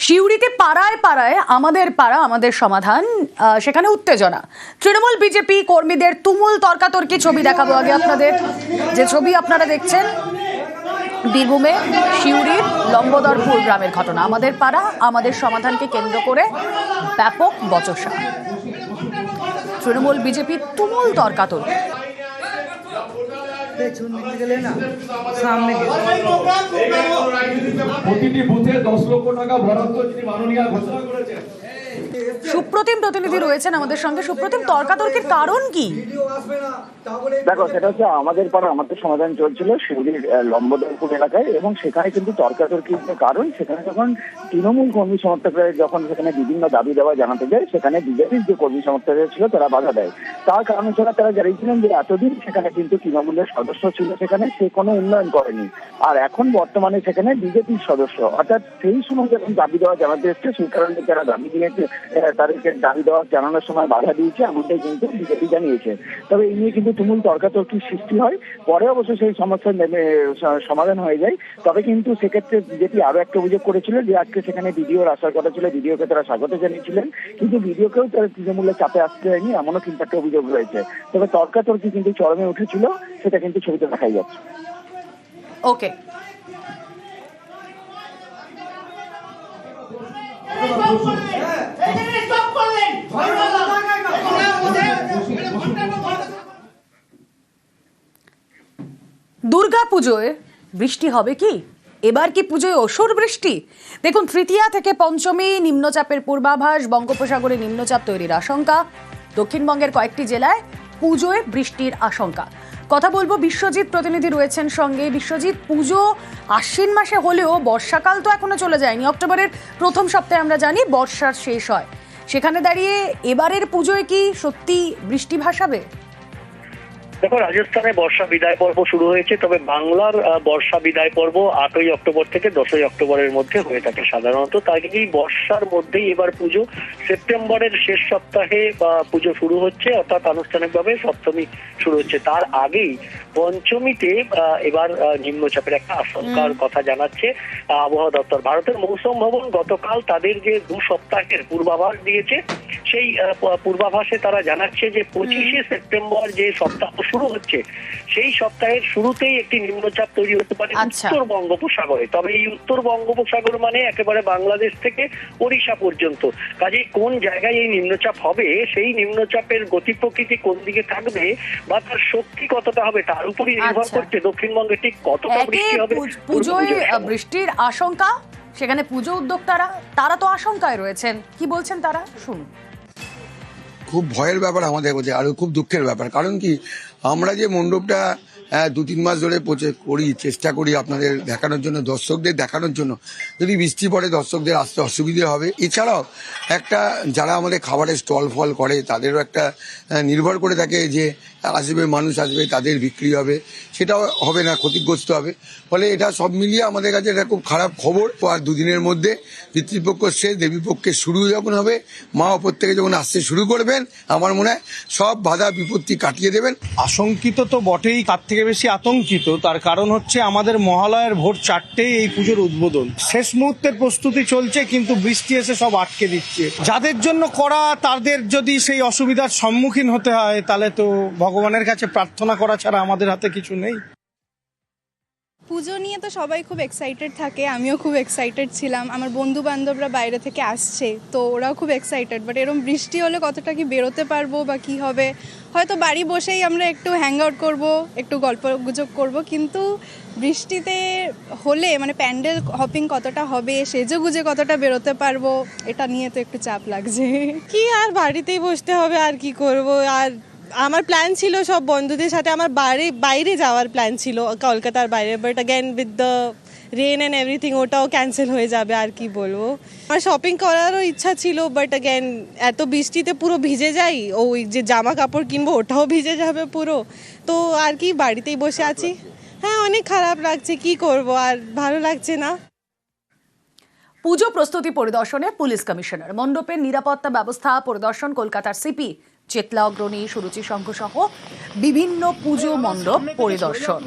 সিউড়িতে পাড়ায় পাড়ায় আমাদের পাড়া আমাদের সমাধান, সেখানে উত্তেজনা। তৃণমূল বিজেপি কর্মীদের তুমুল তর্কাতর্কি ছবি দেখাবো আগে আপনাদের। যে ছবি আপনারা দেখছেন বীরভূমে সিউড়ির লম্বদরপুর গ্রামের ঘটনা। আমাদের পাড়া আমাদের সমাধানকে কেন্দ্র করে ব্যাপক বচসা। তৃণমূল বিজেপির তুমুল তর্কাতর্কি। প্রতিটি বুথে 10 লক্ষ টাকা বরাদ্দ যিনি মাননীয় ঘোষণা করেছেন। সুপ্রতিম প্রতিনিধি রয়েছেন আমাদের সঙ্গে। সুপ্রতিম, তর্কাতর্কির কারণ কি? দেখো, সেটা হচ্ছে আমাদের পাড়া আমাদের সমাধান চলছিল শিউড়ির লম্বদরপুর এলাকায়, এবং সেখানে কিন্তু তর্কাতর্কির কারণ সেখানে যখন তৃণমূল কর্মী সমর্থকরা যখন সেখানে বিভিন্ন দাবি দেওয়া জানাতে যায়, সেখানে বিজেপির যে কর্মী সমর্থকরা ছিল তারা বাধা দেয়। তার কারণ ছাড়া তারা জানিয়েছিলেন যে এতদিন সেখানে কিন্তু তৃণমূলের সদস্য ছিল, সেখানে সে কোনো উন্নয়ন করেনি, আর এখন বর্তমানে সেখানে বিজেপির সদস্য, অর্থাৎ সেই সময় যখন দাবি দেওয়া জানাতে এসছে সেই কারণে যারা দাবি দিয়েছে তাদেরকে দাবি দেওয়া জানানোর সময় বাধা দিয়েছে, এমনটাই কিন্তু বিজেপি জানিয়েছে। তবে এই নিয়ে কিন্তু তুমুল তর্কাতর্কির সৃষ্টি হয়, পরে অবশ্য সেই সমস্যার সমাধান হয়ে যায়। তবে কিন্তু সেক্ষেত্রে বিজেপি আরো একটা অভিযোগ করেছিল যে আজকে সেখানে বিডিওর আসার কথা ছিল, বিডিওকে তারা স্বাগত জানিয়েছিলেন, কিন্তু বিডিওকেও তারা তৃণমূলের চাপে আসতে হয়নি, এমনও কিন্তু একটা অভিযোগ রয়েছে। তবে তর্কাতর্কি কিন্তু চরমে উঠেছিল, সেটা কিন্তু ছবিতে দেখাই যাচ্ছে। ওকে, দুর্গা পুজোয় বৃষ্টি হবে কি? এবার কি পুজোয় অসুর বৃষ্টি? দেখুন, তৃতীয়া থেকে পঞ্চমী নিম্নচাপের পূর্বাভাস, বঙ্গোপসাগরে নিম্নচাপ তৈরির আশঙ্কা, দক্ষিণবঙ্গের কয়েকটি জেলায় পুজোয় বৃষ্টির আশঙ্কা। কথা বলবো, বিশ্বজিৎ প্রতিনিধি রয়েছেন সঙ্গে। বিশ্বজিৎ, পুজো আশ্বিন মাসে হলেও বর্ষাকাল তো এখনো চলে যায়নি। অক্টোবরের প্রথম সপ্তাহে আমরা জানি বর্ষার শেষ হয়। সেখানে দাঁড়িয়ে এবারের পুজোয় কি সত্যি বৃষ্টি ভাসাবে? দেখো, রাজস্থানে বর্ষা বিদায় পর্ব শুরু হয়েছে, তবে বাংলার বর্ষা বিদায় পর্ব 8ই অক্টোবর থেকে 10ই অক্টোবরের মধ্যে হয়ে থাকে সাধারণত। তাই এই বর্ষার মধ্যেই এবার পুজো। সেপ্টেম্বরের শেষ সপ্তাহে পুজো শুরু হচ্ছে, অর্থাৎ আনুষ্ঠানিকভাবে সপ্তমী শুরু হচ্ছে। তার আগেই পঞ্চমীতে এবার নিম্নচাপের একটা আশঙ্কার কথা জানাচ্ছে আবহাওয়া দপ্তর। ভারতের মৌসুম ভবন গতকাল তাদের যে 2 সপ্তাহের পূর্বাভাস দিয়েছে, সেই পূর্বাভাসে তারা জানাচ্ছে যে 25শে সেপ্টেম্বর যে সপ্তাহ শুরু হচ্ছে, সেই সপ্তাহের শুরুতেই একটি নিম্নচাপ তৈরি হতে পারে উত্তর বঙ্গোপসাগরে। তবে এই উত্তর বঙ্গোপসাগর মানে একেবারে বাংলাদেশ থেকে ওড়িশা পর্যন্ত। কাজেই কোন জায়গায় এই নিম্নচাপ হবে, সেই নিম্নচাপের গতি প্রকৃতি কোন দিকে থাকবে বা তার শক্তি কতটা হবে, তার উপরই নির্ভর করছে দক্ষিণবঙ্গে ঠিক কতটা বৃষ্টি হবে। পুজোয় বৃষ্টির আশঙ্কা, সেখানে পুজো উদ্যোক্তারা তারা তো আশঙ্কায় রয়েছেন। কি বলছেন তারা, শুনুন। খুব ভয়ের ব্যাপার আমাদের কাছে, আর খুব দুঃখের ব্যাপার। কারণ কি, আমরা যে মণ্ডপটা 2-3 মাস ধরে চেষ্টা করি আপনাদের দেখানোর জন্য, দর্শকদের দেখানোর জন্য, যদি বৃষ্টি পড়ে দর্শকদের আসতে অসুবিধে হবে। এছাড়াও একটা যারা আমাদের খাবারের স্টল ফল করে তাদেরও একটা নির্ভর করে থাকে যে আসবে, মানুষ আসবে, তাদের বিক্রি হবে, সেটাও হবে না, ক্ষতিগ্রস্ত হবে। ফলে এটা সব মিলিয়ে আমাদের কাছে এটা খুব খারাপ খবর। আর 2 দিনের মধ্যে পিতৃপক্ষ শেষ, দেবীপক্ষের শুরু যখন হবে, মা ওপর থেকে যখন আসতে শুরু করবেন, আমার মনে হয় সব বাধা বিপত্তি কাটিয়ে দেবেন। আশঙ্কিত তো বটেই, তার থেকে বেশি আতঙ্কিত। তার কারণ হচ্ছে আমাদের মহালয়ার ভোর 4টেই এই পুজোর উদ্বোধন, শেষ মুহূর্তের প্রস্তুতি চলছে, কিন্তু বৃষ্টি এসে সব আটকে দিচ্ছে। যাদের জন্য করা, তাদের যদি সেই অসুবিধার সম্মুখীন হতে হয়, তাহলে তো ভগবানের কাছে প্রার্থনা করা ছাড়া আমাদের হাতে কিছু নেই। পুজো নিয়ে তো সবাই খুব এক্সাইটেড থাকে, আমিও খুব এক্সাইটেড ছিলাম। আমার বন্ধু বান্ধবরা বাইরে থেকে আসছে, তো ওরাও খুব এক্সাইটেড। বাট এরকম বৃষ্টি হলে কতটা কি বেরোতে পারবো বা কি হবে, হয়তো বাড়ি বসেই আমরা একটু হ্যাং আউট করবো, একটু গল্প গুজব করবো, কিন্তু বৃষ্টিতে হলে মানে প্যান্ডেল হপিং কতটা হবে, সেজে গুজে কতটা বেরোতে পারবো, এটা নিয়ে তো একটু চাপ লাগছে। কি আর বাড়িতেই বসতে হবে, আর কি করব। আর আমার প্ল্যান ছিল সব বন্ধুদের সাথে আমার বাইরে যাওয়ার প্ল্যান ছিল, কলকাতার বাইরে, but again with the rain and everything ওটাও ক্যান্সেল হয়ে যাবে। আর কি বলবো, আমার শপিং করারও ইচ্ছা ছিল, বাট অ্যাগেন এত বৃষ্টিতে পুরো ভিজে যাই, ওই যে জামা কাপড় কিনবো ওটাও ভিজে যাবে পুরো। তো আর কি, বাড়িতেই বসে আছি। হ্যাঁ, অনেক খারাপ লাগছে, কি করব, আর ভালো লাগছে না। পুজো প্রস্তুতি পরিদর্শনে পুলিশ কমিশনার, মণ্ডপের নিরাপত্তা ব্যবস্থা পরিদর্শন কলকাতার সিপি চেতলা অগ্রণী, সুরুচি সংঘ সহ বিভিন্ন পুজো মণ্ডপ পরিদর্শন।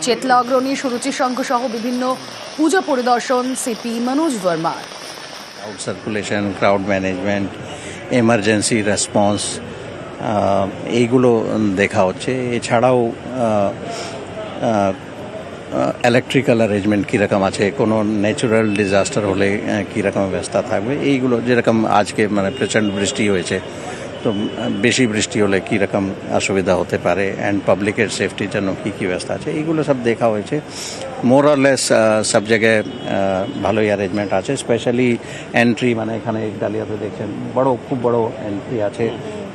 চেতলা অগ্রণী সুরুচি সংঘ সহ বিভিন্ন পুজো পরিদর্শন সিপি মনোজ বর্মার। Crowd circulation, crowd management, emergency response, এইগুলো দেখা হচ্ছে। এছাড়াও ইলেকট্রিক্যাল অ্যারেঞ্জমেন্ট কীরকম আছে, কোনো ন্যাচুরাল ডিজাস্টার হলে কীরকম ব্যবস্থা থাকবে, এইগুলো যেরকম আজকে মানে প্রচণ্ড বৃষ্টি হয়েছে, তো বেশি বৃষ্টি হলে কীরকম অসুবিধা হতে পারে, অ্যান্ড পাবলিকের সেফটির জন্য কী কী ব্যবস্থা আছে, এইগুলো সব দেখা হয়েছে। মোর অর লেস সব জায়গায় ভালোই অ্যারেঞ্জমেন্ট আছে। স্পেশালি এন্ট্রি, মানে এখানে ডালিয়াতে দেখছেন খুব বড় এন্ট্রি আছে,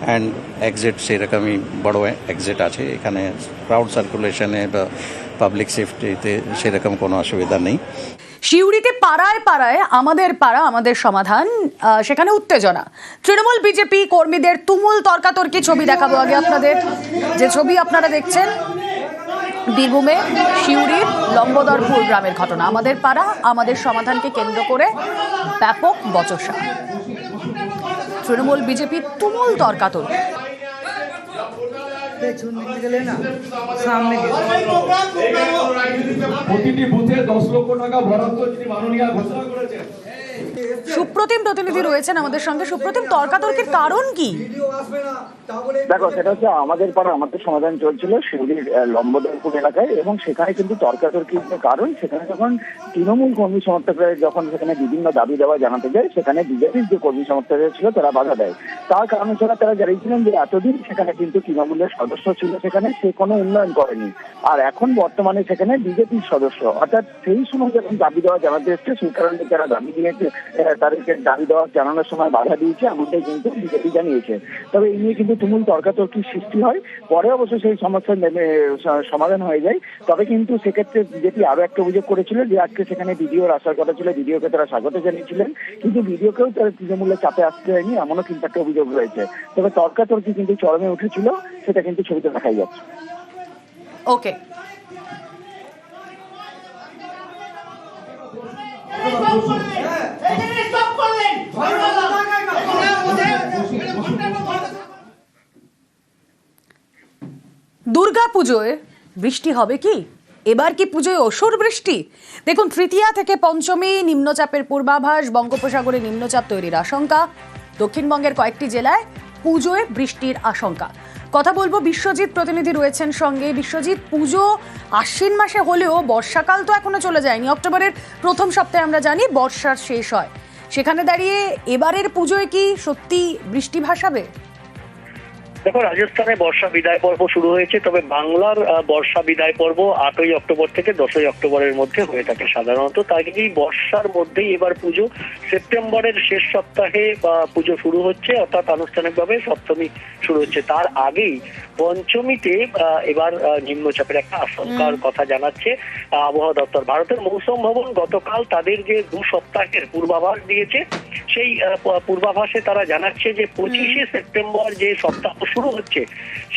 অ্যান্ড এক্সিট সেরকমই বড় এক্সিট আছে। এখানে ক্রাউড সার্কুলেশনে বা পাবলিক সেফটিতে সেরকম কোনো অসুবিধা নেই। সিউড়িতে পাড়ায় পাড়ায় আমাদের পাড়া আমাদের সমাধান, সেখানে উত্তেজনা। তৃণমূল বিজেপি কর্মীদের তুমুল তর্কাতর্কি ছবি দেখাবো আগে আপনাদের। যে ছবি আপনারা দেখছেন বীরভূমে সিউড়ির লম্বদরপুর গ্রামের ঘটনা। আমাদের পাড়া আমাদের সমাধানকে কেন্দ্র করে ব্যাপক বচসা। তৃণমূল বিজেপি তুমুল তর্কাতর্কি। প্রতিটি বুথে 10 লক্ষ টাকা বরাদ্দ যিনি মাননীয় ঘোষণা করেছেন। সুপ্রতিম প্রতিনিধি রয়েছেন আমাদের সঙ্গে। সুপ্রতিম, তর্কাতর্কির কারণ কি? দেখো, সেটা হচ্ছে আমাদের পাড়া আমাদের সমাধান চলছিল শিউরির লম্বদরপুর এলাকায়, এবং সেখানে কিন্তু তর্কাতর্কির কারণ, সেখানে যখন তৃণমূল কর্মী সমর্থকরা যখন সেখানে বিভিন্ন দাবি দেওয়া জানাতে যায়, সেখানে বিজেপির যে কর্মী সমর্থকরা ছিল তারা বাধা দেয়। তার কারণ ছাড়া তারা জানিয়েছিলেন যে এতদিন সেখানে কিন্তু তৃণমূলের সদস্য ছিল, সেখানে সে কোনো উন্নয়ন করেনি, আর এখন বর্তমানে সেখানে বিজেপির সদস্য। অর্থাৎ সেই সময় যখন দাবি দেওয়া জানাতে এসছে, সেই কারণে যারা দাবি দিয়েছে তাদেরকে দাবি দেওয়া জানানোর সময় বাধা দিয়েছে, এমনটাই কিন্তু বিজেপি জানিয়েছে। তবে এই নিয়ে কিন্তু তুমুল তর্কাতর্কির সৃষ্টি হয়, পরে অবশ্য সেই সমস্যার সমাধান হয়ে যায়। তবে কিন্তু সেক্ষেত্রে বিজেপি আরো একটা অভিযোগ করেছিল যে আজকে সেখানে ভিডিওর আসার কথা ছিল, ভিডিওকে তারা স্বাগত জানিয়েছিলেন, কিন্তু ভিডিওকেও তারা তৃণমূলের চাপে আসতে হয়নি, এমনও কিন্তু একটা অভিযোগ রয়েছে। তবে তর্কাতর্কি কিন্তু চরমে উঠেছিল, সেটা কিন্তু ছবিতে দেখাই যাচ্ছে। ওকে, দুর্গা পুজোয় বৃষ্টি হবে কি? এবার কি পুজোয় অসুর বৃষ্টি? দেখুন, তৃতীয়া থেকে পঞ্চমী নিম্নচাপের পূর্বাভাস, বঙ্গোপসাগরে নিম্নচাপ তৈরির আশঙ্কা, দক্ষিণবঙ্গের কয়েকটি জেলায় পুজোয় বৃষ্টির আশঙ্কা। কথা বলবো, বিশ্বজিৎ প্রতিনিধি রয়েছেন সঙ্গে। বিশ্বজিৎ, পুজো আশ্বিন মাসে হলেও বর্ষাকাল তো এখনো চলে যায়নি। অক্টোবরের প্রথম সপ্তাহে আমরা জানি বর্ষার শেষ হয়। সেখানে দাঁড়িয়ে এবারের পুজোয় কি সত্যি বৃষ্টি ভাসাবে? দেখো, রাজস্থানে বর্ষা বিদায় পর্ব শুরু হয়েছে, তবে বাংলার বর্ষা বিদায় পর্ব 8ই অক্টোবর থেকে 10ই অক্টোবরের মধ্যে হয়ে থাকে সাধারণত। তাই এই বর্ষার মধ্যেই এবার পুজো। সেপ্টেম্বরের শেষ সপ্তাহে পুজো শুরু হচ্ছে, অর্থাৎ আনুষ্ঠানিকভাবে সপ্তমী শুরু হচ্ছে। তার আগেই পঞ্চমীতে এবার নিম্নচাপের একটা আশঙ্কার কথা জানাচ্ছে আবহাওয়া দপ্তর। ভারতের মৌসুম ভবন গতকাল তাদের যে 2 সপ্তাহের পূর্বাভাস দিয়েছে, সেই পূর্বাভাসে তারা জানাচ্ছে যে 25শে সেপ্টেম্বর যে সপ্তাহ শুরু হচ্ছে,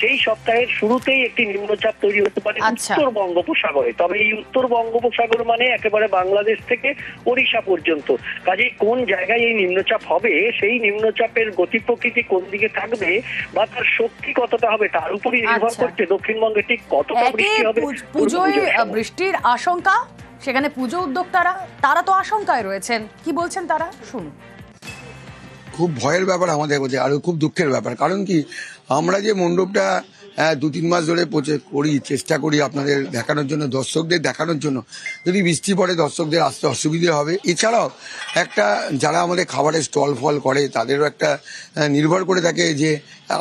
সেই সপ্তাহের শুরুতেই একটি নিম্নচাপ তৈরি হতে পারে উত্তর বঙ্গোপসাগরে। তবে এই উত্তর বঙ্গোপসাগর মানে একেবারে বাংলাদেশ থেকে ওড়িশা পর্যন্ত। কাজেই কোন জায়গায় এই নিম্নচাপ হবে, সেই নিম্নচাপের গতি প্রকৃতি কোন দিকে থাকবে বা তার শক্তি কতটা হবে, তার উপরই নির্ভর করছে দক্ষিণবঙ্গে ঠিক কতটা বৃষ্টি হবে। পুজোয় বৃষ্টির আশঙ্কা, সেখানে পুজো উদ্যোক্তারা তারা তো আশঙ্কায় রয়েছেন, কি বলছেন তারা শুনুন। খুব ভয়ের ব্যাপার আমাদের কাছে, আর খুব দুঃখের ব্যাপার। কারণ কি, আমরা যে মণ্ডপটা 2-3 মাস ধরে চেষ্টা করি আপনাদের দেখানোর জন্য, দর্শকদের দেখানোর জন্য, যদি বৃষ্টি পড়ে দর্শকদের আসতে অসুবিধে হবে। এছাড়াও একটা যারা আমাদের খাবারের স্টল ফল করে তাদেরও একটা নির্ভর করে থাকে যে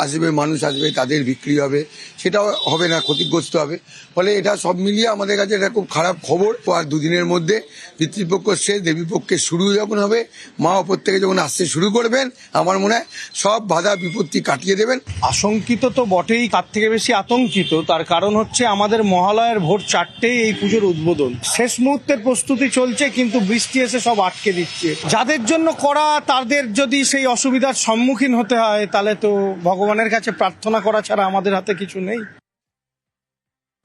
আসবে, মানুষ আসবে, তাদের বিক্রি হবে, সেটাও হবে না, ক্ষতিগ্রস্ত হবে। ফলে এটা সব মিলিয়ে আমাদের কাছে এটা খুব খারাপ খবর। আর 2 দিনের মধ্যে পিতৃপক্ষ শেষ, দেবীপক্ষের শুরু যখন হবে, মা ওপর থেকে যখন আসতে শুরু করবেন, আমার মনে হয় সব বাধা বিপত্তি কাটিয়ে দেবেন। আশঙ্কিত তো বটেই, তার থেকে বেশি আতঙ্কিত। তার কারণ হচ্ছে আমাদের মহালয়ের ভোর 4টেই এই পুজোর উদ্বোধন। শেষ মুহূর্তের প্রস্তুতি চলছে, কিন্তু বৃষ্টি এসে সব আটকে দিচ্ছে। যাদের জন্য করা, তাদের যদি সেই অসুবিধার সম্মুখীন হতে হয়, তাহলে তো ভগবানের কাছে প্রার্থনা করা ছাড়া আমাদের হাতে কিছু নেই।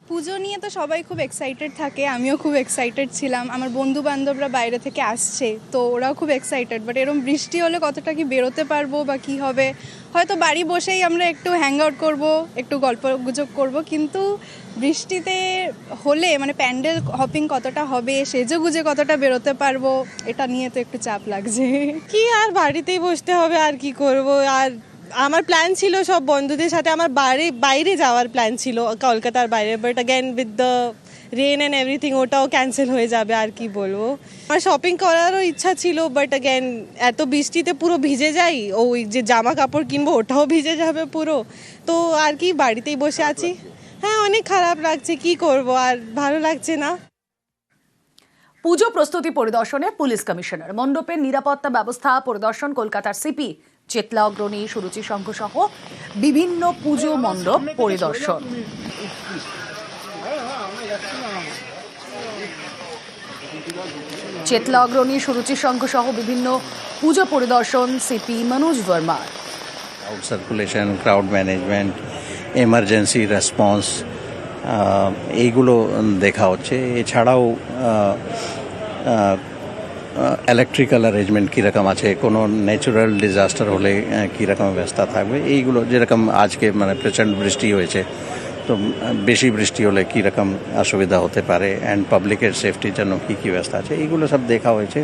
পুজো নিয়ে তো সবাই খুব এক্সাইটেড থাকে, আমিও খুব এক্সাইটেড ছিলাম। আমার বন্ধু বান্ধবরা বাইরে থেকে আসছে, তো ওরাও খুব এক্সাইটেড। বাট এরকম বৃষ্টি হলে কতটা কি বেরোতে পারবো বা কি হবে, হয়তো বাড়ি বসেই আমরা একটু হ্যাং আউট করবো, একটু গল্প গুজব করবো। কিন্তু বৃষ্টিতে হলে মানে প্যান্ডেল হপিং কতটা হবে, সেজে গুজে কতটা বেরোতে পারবো, এটা নিয়ে তো একটু চাপ লাগছে। কি আর বাড়িতেই বসতে হবে, আর কি করব। আর আমার প্ল্যান ছিল সব বন্ধুদের সাথে আমার বাইরে যাওয়ার প্ল্যান ছিল কলকাতার বাইরে, but again with the rain and everything ওটাও ক্যান্সেল হয়ে যাবে, আর কি বলবো। আমার শপিং করারও ইচ্ছা ছিল, বাট অ্যাগেন এত বৃষ্টিতে পুরো ভিজে যাই, ওই যে জামা কাপড় কিনবো ওটাও ভিজে যাবে পুরো। তো আর কি বাড়িতেই বসে আছি। হ্যাঁ, অনেক খারাপ লাগছে, কি করব, আর ভালো লাগছে না। পুজো প্রস্তুতি পরিদর্শনে পুলিশ কমিশনার, মণ্ডপের নিরাপত্তা ব্যবস্থা পরিদর্শন কলকাতার সিপি, চেতলা অগ্রণী, সুরুচি সংঘ সহ বিভিন্ন পুজো মণ্ডপ পরিদর্শন। চেতলা অগ্রণী, সুরুচি সংঘ সহ বিভিন্ন পুজো পরিদর্শন সিপি মনোজ ভার্মার। Crowd circulation, crowd management, emergency response, এইগুলো দেখা হচ্ছে। এছাড়াও ইলেকট্রিক্যাল অ্যারেঞ্জমেন্ট কীরকম আছে, কোনো ন্যাচুরাল ডিজাস্টার হলে কীরকম ব্যবস্থা থাকবে, এইগুলো যেরকম আজকে মানে প্রচণ্ড বৃষ্টি হয়েছে, তো বেশি বৃষ্টি হলে কীরকম অসুবিধা হতে পারে অ্যান্ড পাবলিকের সেফটির জন্য কী কী ব্যবস্থা আছে, এইগুলো সব দেখা হয়েছে।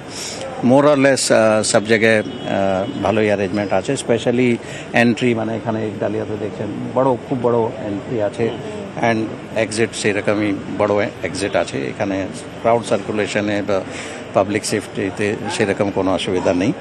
মোর অর লেস সব জায়গায় ভালোই অ্যারেঞ্জমেন্ট আছে। স্পেশালি এন্ট্রি, মানে এখানে ডালিয়াতে দেখছেন খুব বড় এন্ট্রি আছে অ্যান্ড এক্সিট সেরকমই বড় এক্সিট আছে। এখানে ক্রাউড সার্কুলেশনে বা পাবলিক সেফটিতে সেরকম কোনো অসুবিধা নেই।